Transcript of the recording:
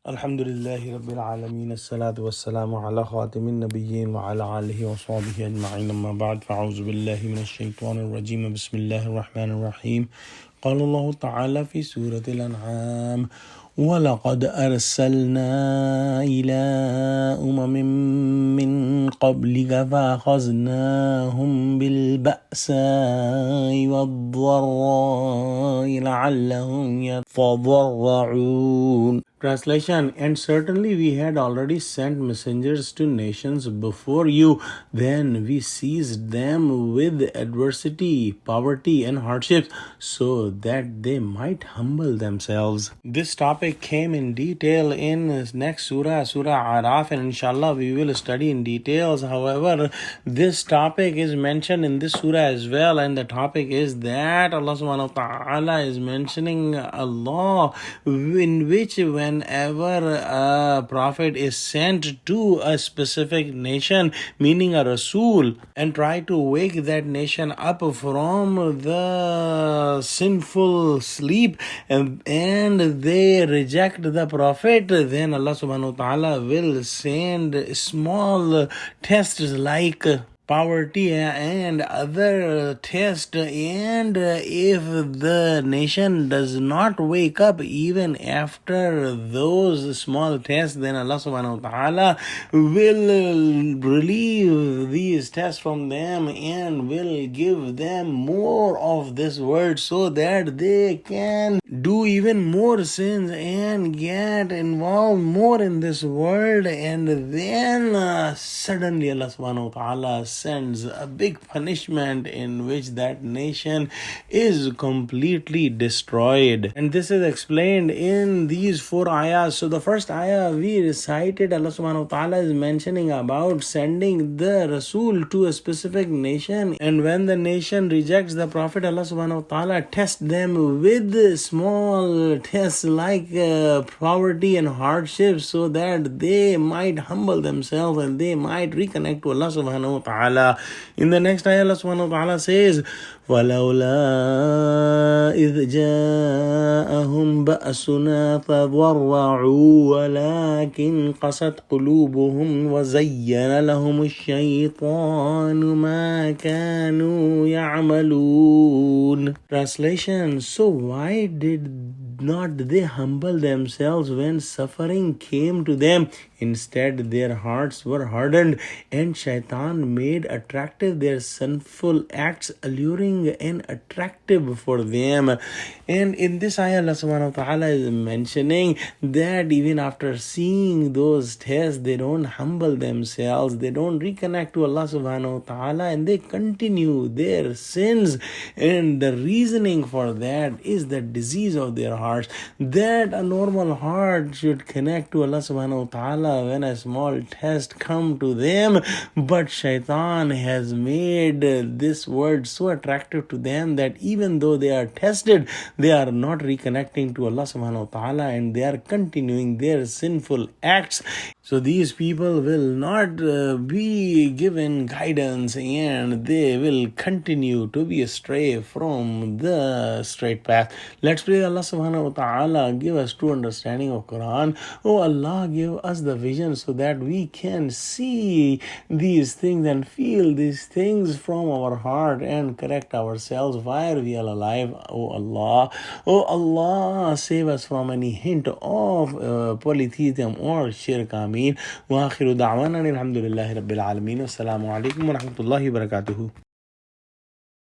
Alhamdulillahi Rabbil Alameen, as-salatu was-salamu ala khatimin nabiyyin wa ala alihi wa sahbihi ajma'in, amma ba'd, fa'auzu billahi minash shaitanir rajim, bismillahir rahmanir rahim. قال الله تعالى في سورة الأنعام: ولقد أرسلنا إلى أمم من قبلك فأخذناهم بالبأساء والضراء لعلهم يتضرعون. Translation: And certainly we had already sent messengers to nations before you. Then we seized them with adversity, poverty and hardships, so that they might humble themselves. This topic came in detail in next surah, Surah Al-Anaam, and inshallah we will study in details. However, this topic is mentioned in this surah as well, and the topic is that Allah subhanahu wa ta'ala is mentioning a law in which whenever a prophet is sent to a specific nation, meaning a Rasul, and try to wake that nation up from the sinful sleep, and they reject the prophet, then Allah subhanahu wa ta'ala will send small tests like poverty and other tests, and if the nation does not wake up even after those small tests, then Allah subhanahu wa ta'ala will relieve these tests from them and will give them more of this world so that they can do even more sins and get involved more in this world, and then suddenly Allah subhanahu wa ta'ala sends a big punishment in which that nation is completely destroyed. And this is explained in these 4 ayahs. So the first ayah we recited, Allah subhanahu wa ta'ala is mentioning about sending the Rasul to a specific nation, and when the nation rejects the Prophet, Allah subhanahu wa ta'ala tests them with small tests like poverty and hardship, so that they might humble themselves and they might reconnect to Allah subhanahu wa ta'ala. In the next ayah, Allah subhanahu wa ta'ala says, وَلَوْلَا إِذْ جَاءَهُمْ بَأْسُنَا تَضَرَّعُوا وَلَكِنْ قَسَتْ قُلُوبُهُمْ وَزَيَّنَ لَهُمُ الشَّيْطَانُ مَا كَانُوا يَعْمَلُونَ. Translation: So why did not they humble themselves when suffering came to them? Instead, their hearts were hardened, and Shaitan made attractive their sinful acts, alluring and attractive for them. And in this ayah, Allah subhanahu wa ta'ala is mentioning that even after seeing those tests, they don't humble themselves, they don't reconnect to Allah subhanahu wa ta'ala, and they continue their sins. And the reasoning for that is the disease of their hearts, that a normal heart should connect to Allah subhanahu wa ta'ala when a small test come to them, but Shaitan has made this word so attractive to them that even though they are tested, they are not reconnecting to Allah subhanahu wa ta'ala, and they are continuing their sinful acts. So these people will not be given guidance, and they will continue to be astray from the straight path. Let's pray Allah subhanahu wa ta'ala give us true understanding of Quran. Oh Allah, give us the vision so that we can see these things and feel these things from our heart and correct ourselves while we are alive. Oh Allah, save us from any hint of polytheism or shirk. Ameen. Wa akhiru da'wana alhamdulillahi rabbil alameen. Assalamu alaikum wa rahmatullahi wa barakatuhu.